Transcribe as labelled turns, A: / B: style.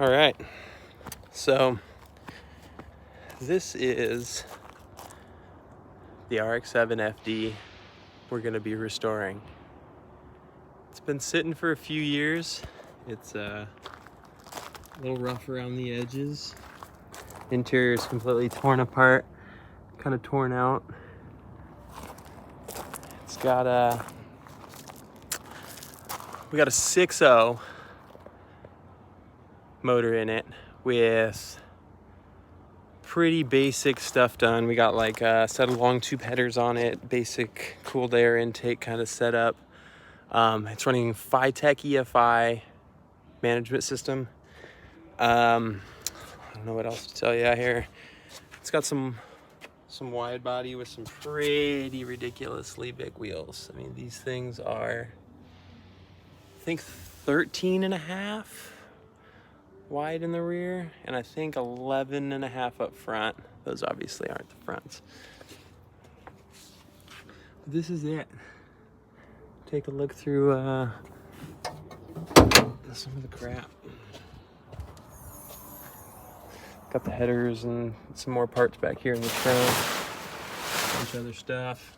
A: All right, so this is the RX-7 FD we're gonna be restoring. It's been sitting for a few years. It's a little rough around the edges. Interior is completely torn apart, kind of torn out. It's got we got a 6.0 motor in it with pretty basic stuff done. We got like a set of long tube headers on it, basic cooled air intake kind of setup. It's running Phytech EFI management system. I don't know what else to tell you out here. It's got some wide body with some pretty ridiculously big wheels. I mean, these things are, I think 13.5 wide in the rear, and I think 11.5 up front. Those obviously aren't the fronts. But this is it. Take a look through some of the crap. Got the headers and some more parts back here in the trunk. A bunch of other stuff.